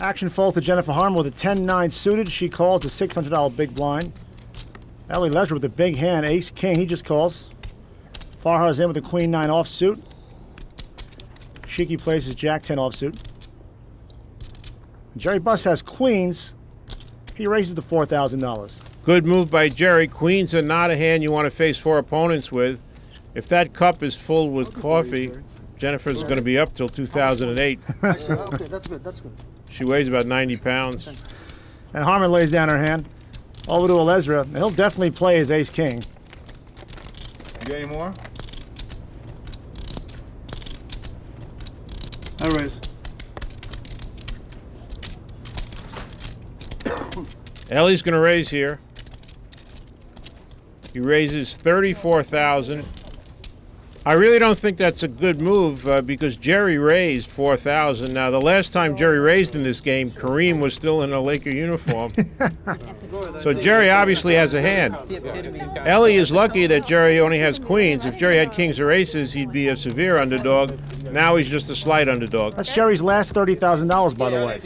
Action falls to Jennifer Harmon with a 10-9 suited. She calls the $600 big blind. Eli Elezra with the big hand, ace-king, he just calls. Farhar's in with the queen-9 offsuit. Shiki plays his jack-10 offsuit. Jerry Buss has queens. He raises to $4,000. Good move by Jerry. Queens are not a hand you want to face 4 opponents with. If that cup is full with coffee, Jennifer's going to be up till 2008. Okay, that's good, that's good. She weighs about 90 pounds. And Harmon lays down her hand. Over to Elezra. And he'll definitely play his ace-king. You got any more? I raise. Ellie's going to raise here. He raises 34,000. I really don't think that's a good move because Jerry raised 4,000. Now, the last time Jerry raised in this game, Kareem was still in a Laker uniform. So Jerry obviously has a hand. Ellie is lucky that Jerry only has queens. If Jerry had kings or aces, he'd be a severe underdog. Now he's just a slight underdog. That's Jerry's last $30,000, by the way.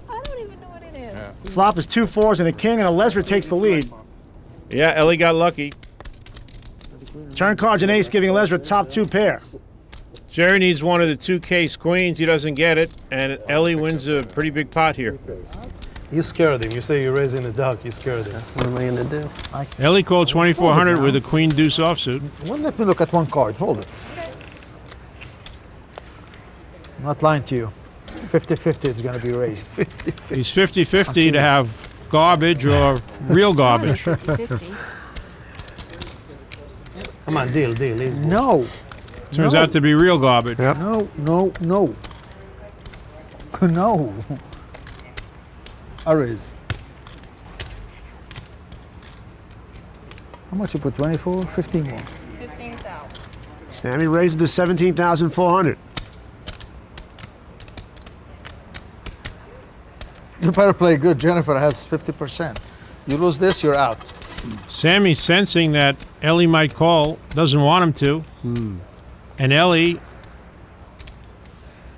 I don't even know what it is. Flop is 2 4s and a king, and Elezra takes the lead. Yeah, Ellie got lucky. Turn cards and ace, giving Elezra top 2 pair. Jerry needs one of the 2 case queens. He doesn't get it, and Ellie wins a pretty big pot here. You scared him. You say you're raising the duck. You scared him. What am I gonna do? Ellie called 2,400 with a queen deuce offsuit. Well, let me look at one card. Hold it. I'm not lying to you. 50-50 it's gonna be raised. 50-50. He's 50-50 to have garbage or real garbage. 50. Come on, deal. Easy. No. Turns No. out to be real garbage. No. No. I raise. How much you put? 24? 15 more. 15,000. Sammy raises to 17,400. You better play good. Jennifer has 50%. You lose this, you're out. Sammy's sensing that Ellie might call, doesn't want him to. And Ellie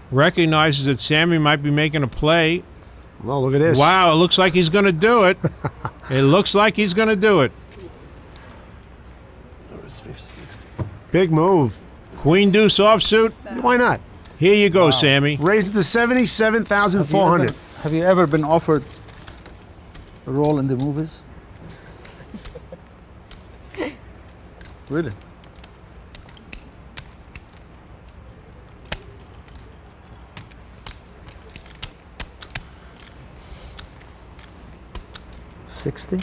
recognizes that Sammy might be making a play. Well, look at this. Wow, it looks like he's going to do it. It looks like he's going to do it. Big move. Queen deuce offsuit. Why not? Here you go, Sammy. Raises to 77,400. Have you ever been offered a role in the movies? Really? $60?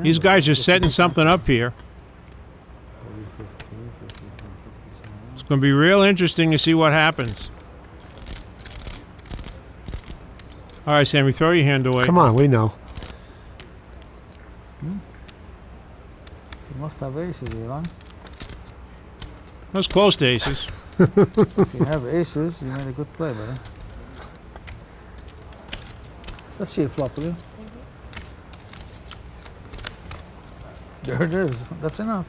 These guys are setting something up here. It's going to be real interesting to see what happens. All right, Sammy, throw your hand away. Come on, we know. You must have aces, Elon. That's close to aces. If you have aces, you made a good play, buddy. Let's see a flop, will you? There it is. That's enough.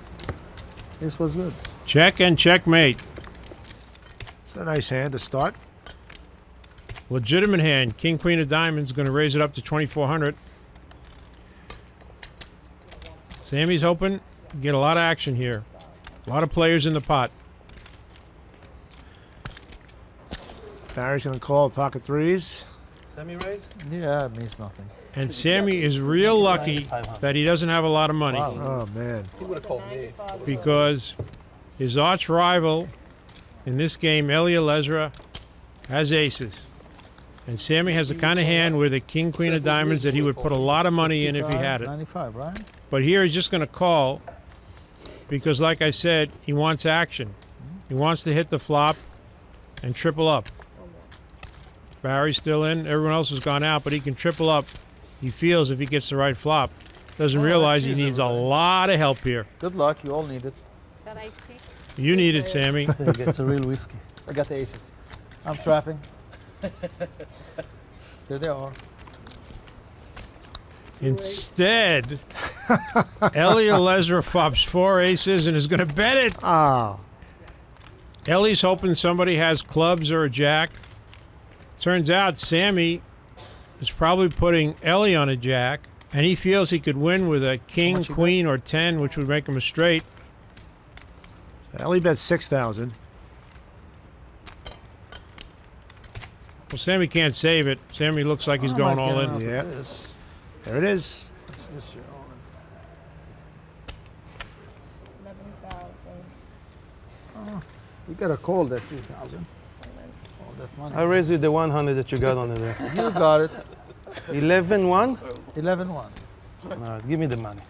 This was good. Check and checkmate. It's a nice hand to start. Legitimate hand. King, queen of diamonds. Going to raise it up to 2,400. Sammy's hoping to get a lot of action here. A lot of players in the pot. Barry's going to call pocket threes. Semi raise? Yeah, it means nothing. And Sammy is real lucky that he doesn't have a lot of money. Oh, man. He would have called me. Because his arch rival in this game, Eli Elezra, has aces. And Sammy has the kind of hand with a king, queen of diamonds that he would put a lot of money in if he had it. 95, right? But here he's just going to call because, like I said, he wants action. He wants to hit the flop and triple up. Barry's still in. Everyone else has gone out, but he can triple up. He feels if he gets the right flop. Doesn't realize he needs a lot of help here. Good luck. You all need it. Is that iced tea? You need it, Sammy. It's a real whiskey. I got the aces. I'm trapping. There they are. Instead, Eli Elezra flops 4 aces and is going to bet it. Oh. Ellie's hoping somebody has clubs or a jack. Turns out Sammy is probably putting Ellie on a jack, and he feels he could win with a king, queen, or 10, which would make him a straight. Ellie bet 6,000. Well, Sammy can't save it. Sammy looks like he's going all in. Yeah. There it is. 11,000. You gotta call that 3,000. All that money. I raise you the 100 that you got on there. You got it. 11-1? 11-1. All right, give me the money.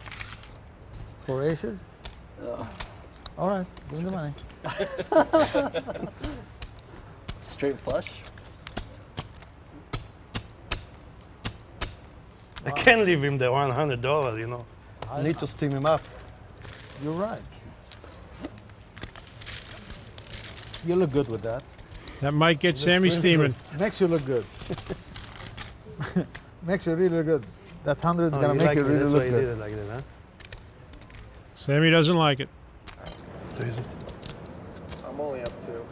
4 aces? All right, give me the money. Straight flush. I can't leave him the $100, you know. I need to steam him up. You're right. You look good with that. That might get Sammy steaming. Makes you look good. Makes you really good. That 100 is Oh, gonna make like you it, really that's look why you did good. it like that, huh? Sammy doesn't like it. Who is it? I'm only up 2. Look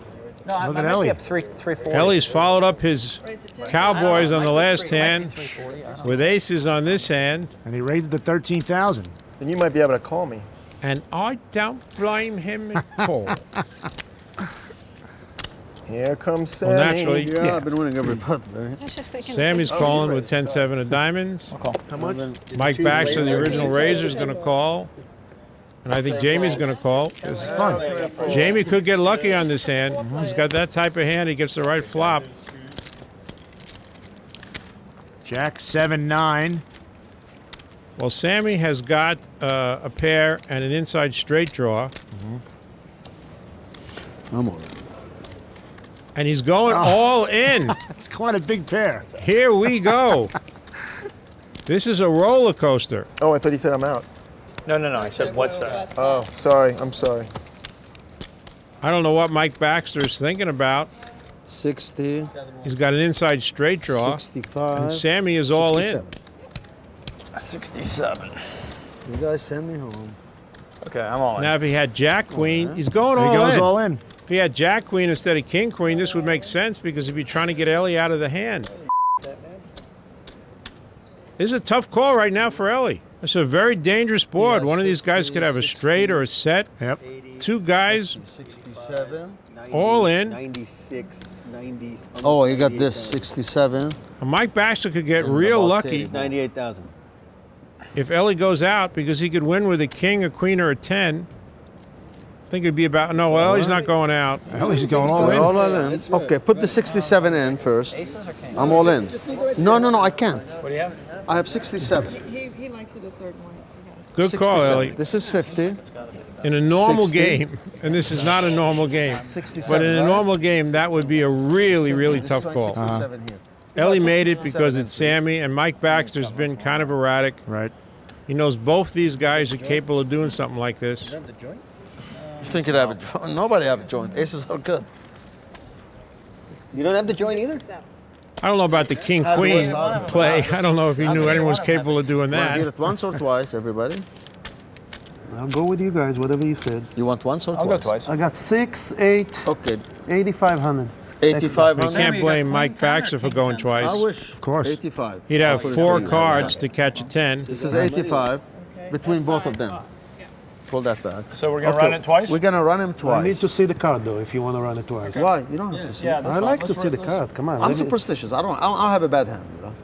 No, I at might Ellie. be up 340. Ellie's followed up his Cowboys on the last hand with aces on this hand, And he raised it to 13,000. Then you might be able to call me. and I don't blame him at all. Here comes Sammy. Well, naturally, Yeah, I've been winning every pot, right? I was just thinking. Sammy's calling with 10-7 of diamonds. How much? Mike Baxter, the original raiser, is going to call. And I think Jamie's going to call. This is fun. Jamie could get lucky on this hand. He's got that type of hand. He gets the right flop. Jack 7-9. Well, Sammy has got a pair and an inside straight draw. I'm all right. And he's going all in. It's quite a big pair. Here we go. This is a roller coaster. Oh, I thought he said I'm out. No, I said what's that? Oh, sorry. I'm sorry. I don't know what Mike Baxter is thinking about. 60, He's got an inside straight draw. 65. And Sammy is all in. 67. You guys send me home. Okay, I'm all in. Now, if he had Jack Queen, he's going He all goes in. all in. If he had Jack Queen instead of King Queen, this would make sense because if you're trying to get Ellie out of the hand. This is a tough call right now for Ellie. It's a very dangerous board. One of these guys could have a straight or a set. Yep. Two guys 67. all in. 96, 90. Oh, you got this 67. And Mike Baxter could get real lucky 98,000. if Ellie goes out because he could win with a king, a queen, or a 10. I think it'd be about, no, well, Ellie's not going out. Ellie's going all in. All in. Okay, put the 67 in first. I'm all in. No, I can't. What do you have? I have 67. He likes it a certain way. Good call, 67. Ellie. This is 50. In a normal 60. game, and this is not a normal game, 67, but in a right? normal game, that would be a really, really This tough is call. 67 here. Ellie made it 67 because in, it's Sammy, and Mike Baxter's been kind of erratic. Right. He knows both these guys are capable of doing something like this. You think you'd have a joint? Nobody have a joint. Aces are good. You don't have the joint either? I don't know about the king-queen play. I don't know if he knew anyone was capable of doing Want to that. get it once or twice, everybody? I'll go with you guys, whatever you said. You want once or I'll go twice? twice. I got 6, 8, Okay, 8,500. We 8,500. can't blame Mike Baxter for going I twice. wish. Of course. 85. He'd have I'll put it 4 for you. cards to catch a 10. This is 85 between both of them. Pull that back. So we're gonna run it twice? We're gonna run him twice. I need to see the card though, if you want to run it twice. Why? You don't have to see. Yeah, that's I fine. like to Let's see run- the card. Come on. I'm let me- superstitious. I don't have a bad hand. You know?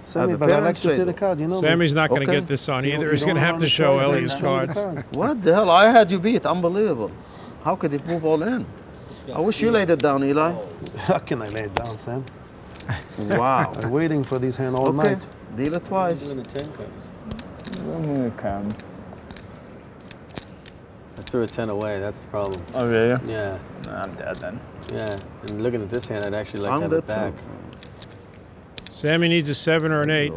Sammy, have a but I pair like and to see straight. the card. You know. me. Sammy's not going to Okay. get this on You- either. you He's going to don't have run to it show twice, then Ellie's show me the cards. card. What the hell? I had you beat. Unbelievable. How could it move all in? I wish you laid it down, Eli. How can I lay it down, Sam? Wow. I'm waiting for this hand all Okay. night. Deal it twice. I threw a 10 away, that's the problem. Oh, yeah? Yeah, Nah, I'm dead then. Yeah, and looking at this hand, I'd actually like I'm to have dead it back. Sammy needs a 7 or an 8.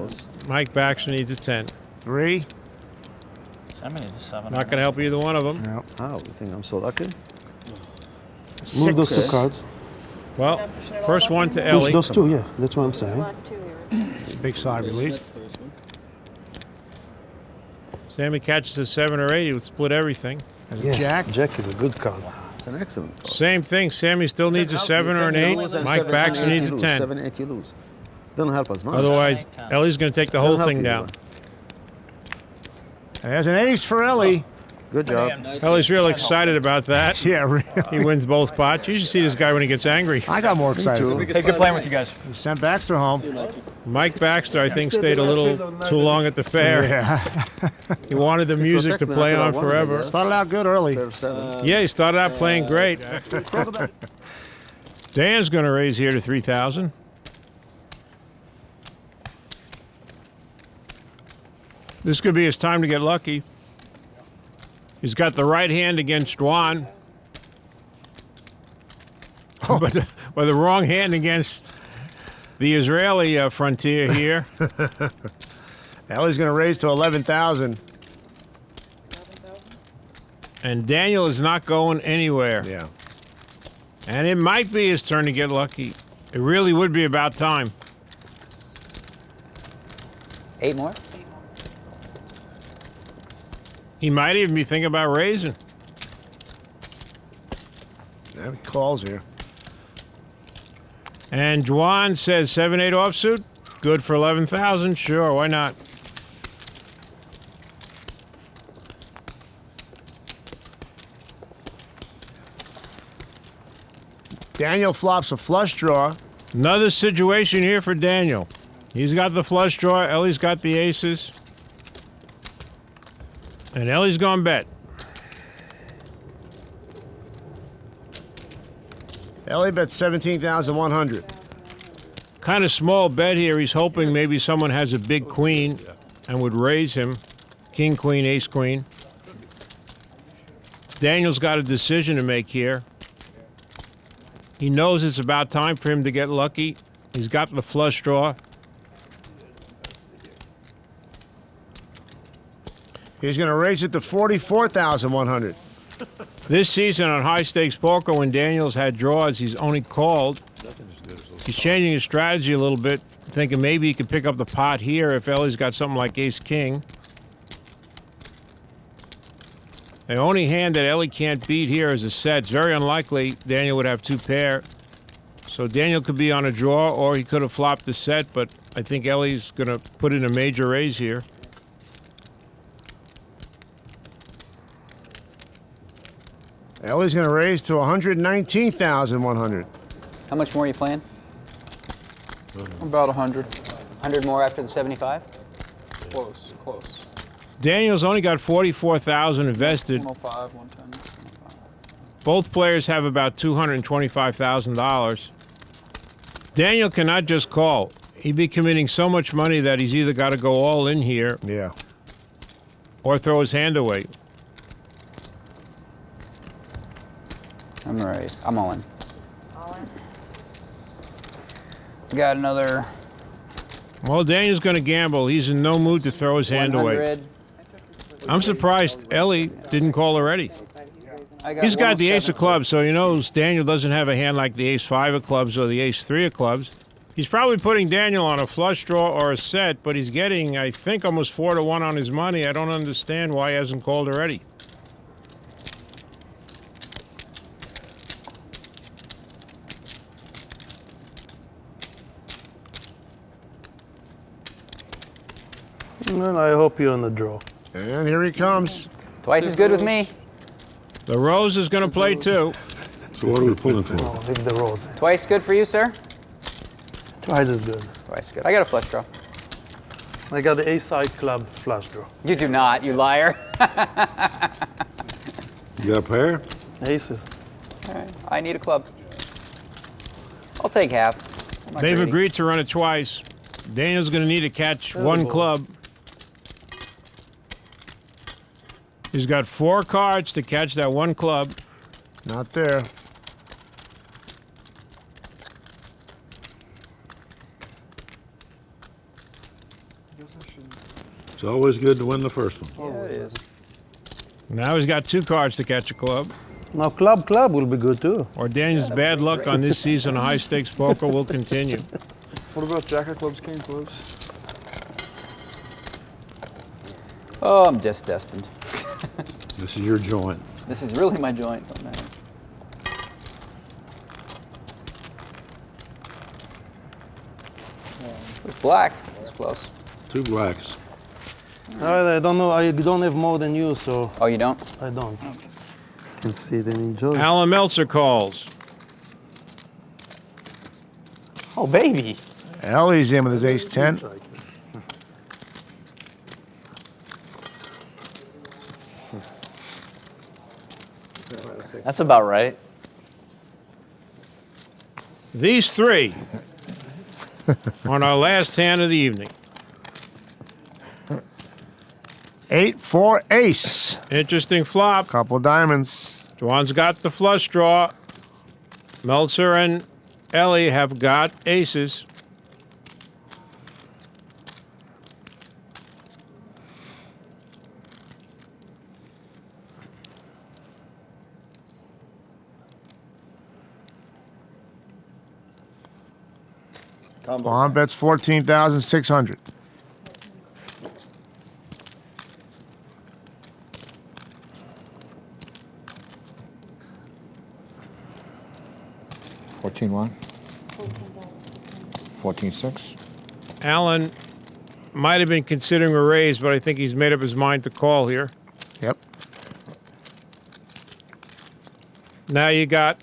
Mike Baxter needs a 10. 3. Sammy needs a 7. Not going to help either one of them. Yep. How? You think I'm so lucky? move those Okay. two cards. Well, first one to Push Ellie. those two. Yeah, that's what I'm saying. Last two here. Big sigh of relief. Sammy catches a 7 or 8, he would split everything. And Yes, Jack. Jack is a good card. It's an excellent call. Same thing. Sammy still needs a 7 or an 8. Mike Baxter needs a 10. 7, 8, you lose. Doesn't help us much. Otherwise, Ellie's going to take the whole Doesn't help thing you, down. There's an ace for Ellie. Good job. Ellie's real excited about that. Yeah, really. He wins both pots. You should see this guy when he gets angry. I got more excited. too. Hey, good playing with you guys. He sent Baxter home. Mike Baxter, I think, stayed a little too long at the fair. Yeah. He wanted the music to play on forever. Started out good early. Pair of 7. Yeah, he started out playing great. Dan's going to raise here to 3,000. This could be his time to get lucky. He's got the right hand against Juan, but the wrong hand against the Israeli frontier here. Ellie's going to raise to 11,000. And Daniel is not going anywhere. Yeah. And it might be his turn to get lucky. It really would be about time. 8 more? He might even be thinking about raising. Yeah, he calls here. And Juan says 7-8 offsuit. Good for 11,000. Sure, why not? Daniel flops a flush draw. Another situation here for Daniel. He's got the flush draw. Ellie's got the aces. And Ellie's going bet. Ellie bet 17,100. Kind of small bet here. He's hoping maybe someone has a big queen and would raise him. King, queen, ace, queen. Daniel's got a decision to make here. He knows it's about time for him to get lucky. He's got the flush draw. He's going to raise it to 44,100. This season on high stakes poker, when Daniel's had draws, he's only called. He's changing his strategy a little bit, thinking maybe he could pick up the pot here if Ellie's got something like ace-king. The only hand that Ellie can't beat here is a set. It's very unlikely Daniel would have 2 pair. So Daniel could be on a draw, or he could have flopped the set, but I think Ellie's going to put in a major raise here. Ellie's going to raise to 119,100. How much more are you playing? About 100. 100 more after the 75? Close, close. Daniel's only got 44,000 invested. 105, 110. Both players have about $225,000. Daniel cannot just call. He'd be committing so much money that he's either got to go all in here Yeah. or throw his hand away. I'm raised. I'm all in. Got another Well, Daniel's going to gamble. He's in no mood to throw his hand away. 100. I'm surprised Ellie didn't call already. He's got the ace of clubs, so he knows Daniel doesn't have a hand like the ace-5 of clubs or the ace-3 of clubs. He's probably putting Daniel on a flush draw or a set, but he's getting, I think, almost 4-1 on his money. I don't understand why he hasn't called already. And I hope you're in the draw. And here he comes. Twice as good with me. The Rose is going to play too. So what are we pulling for? No, leave the rose. Twice good for you, sir? Twice as good. Twice good. I got a flush draw. I got the ace-side club flush draw. You do not, you liar. You got a pair? Aces. All right. I need a club. I'll take half. I'm not They've greedy. agreed to run it twice. Daniel's going to need to catch one club. He's got 4 cards to catch that one club. Not there. It's always good to win the first one. Yeah, it is. Now he's got 2 cards to catch a club. Now club will be good too. Or Daniel's bad luck on this season of high-stakes poker will continue. What about Jack of clubs, King of clubs? Oh, I'm just destined. This is your joint. This is really my joint. Don't matter. It's black. It's close. 2 blacks. I don't know. I don't have more than you, so Oh, you don't? I don't. Can see it and enjoy. Alan Meltzer calls. Oh, baby. Ellie's in with his ace-10. That's about right. These 3 on our last hand of the evening. 8-4 ace. Interesting flop. Couple diamonds. Juan's got the flush draw. Meltzer and Ellie have got aces. Juan bets 14,600. $14,100. 14,600. Alan might have been considering a raise, but I think he's made up his mind to call here. Yep. Now you got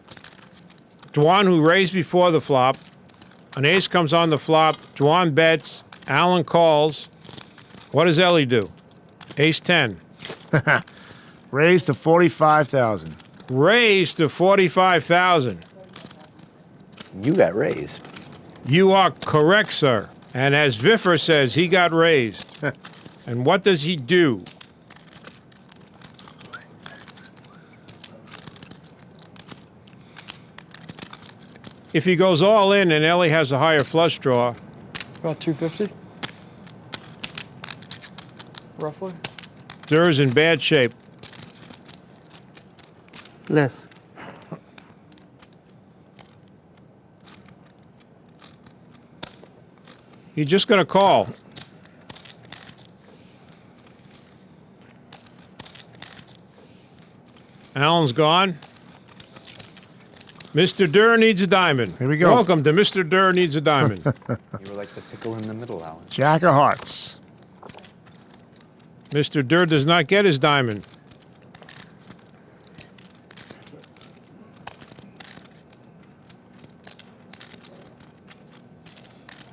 Juan, who raised before the flop. An ace comes on the flop. Juan bets. Alan calls. What does Ellie do? Ace-10. Raise to 45,000. Raised to 45,000. You got raised. You are correct, sir. And as Viffer says, he got raised. And what does he do? If he goes all in and Ellie has a higher flush draw, About 250. Roughly. Durr's in bad shape. Less. You're just going to call. Alan's gone. Mr. Durr needs a diamond. Here we go. Welcome to Mr. Durr needs a diamond. You were like the pickle in the middle, Alan. Jack of hearts. Mr. Durr does not get his diamond.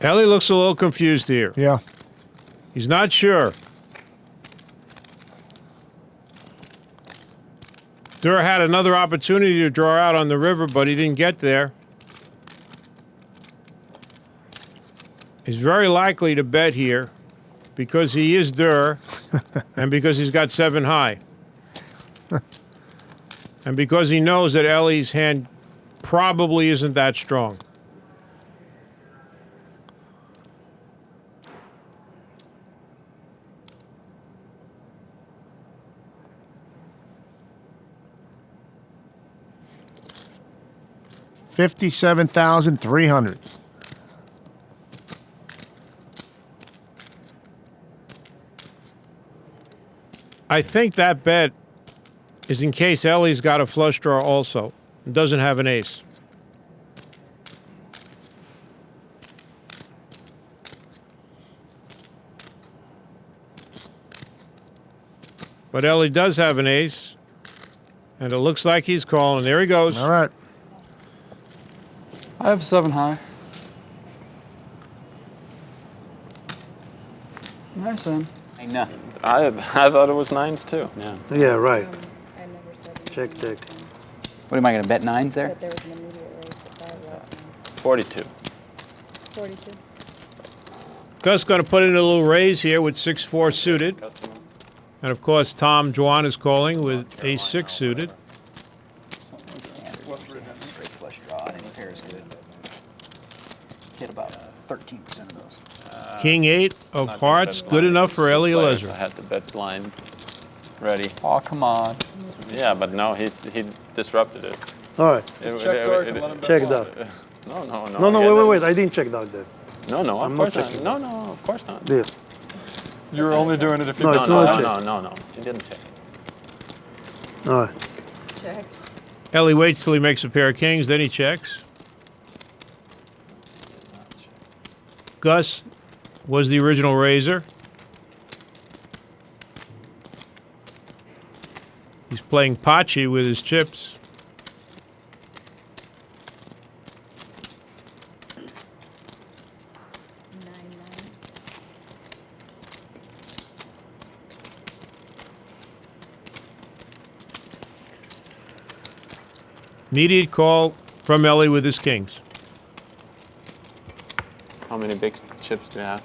Ellie looks a little confused here. Yeah. He's not sure. Durr had another opportunity to draw out on the river, but he didn't get there. He's very likely to bet here because he is Durr and because he's got 7 high. And because he knows that Ellie's hand probably isn't that strong. $57,300. I think that bet is in case Ellie's got a flush draw also and doesn't have an ace. But Ellie does have an ace, and it looks like he's calling. There he goes. All right. I have 7 high. Nice hand. I know. I thought it was 9s too. Yeah. Yeah, right. I never said Check, check. What am I going to bet 9s there? that there was an immediate raise to 5 last 42. 42. Gus going to put in a little raise here with 6-4 suited. And of course, Tom Juan is calling with ace-6 suited. Straight flush draw. Any pair is good. Hit about 13% of those. King-8 of hearts, good enough for Eli I Elezra. had the bet blind ready. Oh, come on. Yeah, but no, he disrupted it. All right. Check dark and let him bet Check blind. that. No, No, wait. I didn't check that there. No, I'm of not course not. checking. No, of course not. Yeah. You were only doing it if you No, bet it's No, not blind. check. no. He didn't check. All right. Check. Ellie waits till he makes a pair of kings, then he checks. Gus was the original raiser. He's playing Pachi with his chips. Immediate call from Ellie with his kings. How many big chips do you have?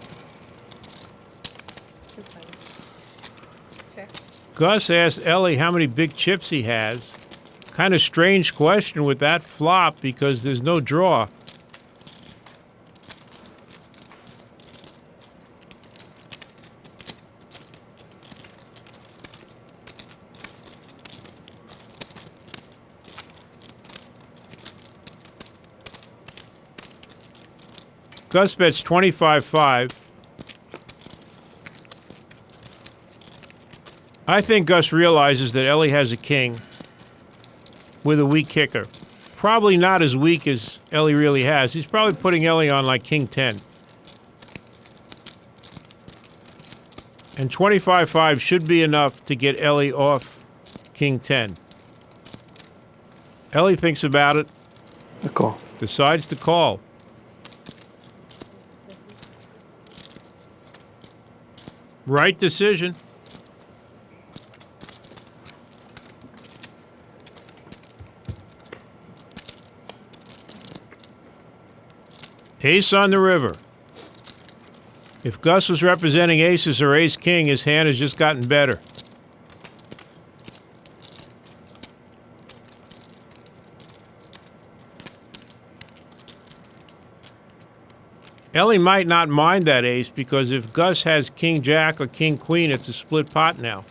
Check. Gus asked Ellie how many big chips he has. Kind of strange question with that flop because there's no draw. Gus bets 25-5. I think Gus realizes that Ellie has a king with a weak kicker. Probably not as weak as Ellie really has. He's probably putting Ellie on like king 10. And 25-5 should be enough to get Ellie off king 10. Ellie thinks about it, The call. decides to call. Right decision. Ace on the river. If Gus was representing aces or ace king, his hand has just gotten better. Ellie might not mind that ace because if Gus has king jack or king queen, it's a split pot now.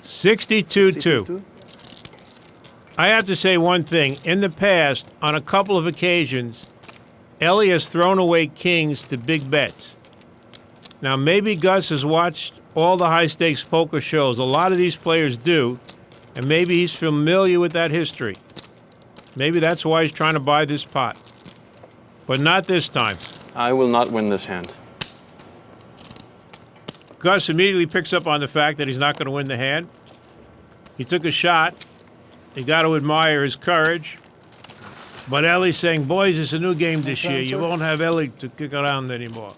$62-2. I have to say one thing. In the past, on a couple of occasions, Ellie has thrown away kings to big bets. Now, maybe Gus has watched all the high-stakes poker shows. A lot of these players do, and maybe he's familiar with that history. Maybe that's why he's trying to buy this pot. But not this time. I will not win this hand. Gus immediately picks up on the fact that he's not going to win the hand. He took a shot. You got to admire his courage. But Ellie's saying, boys, it's a new game this year. You won't have Ellie to kick around anymore.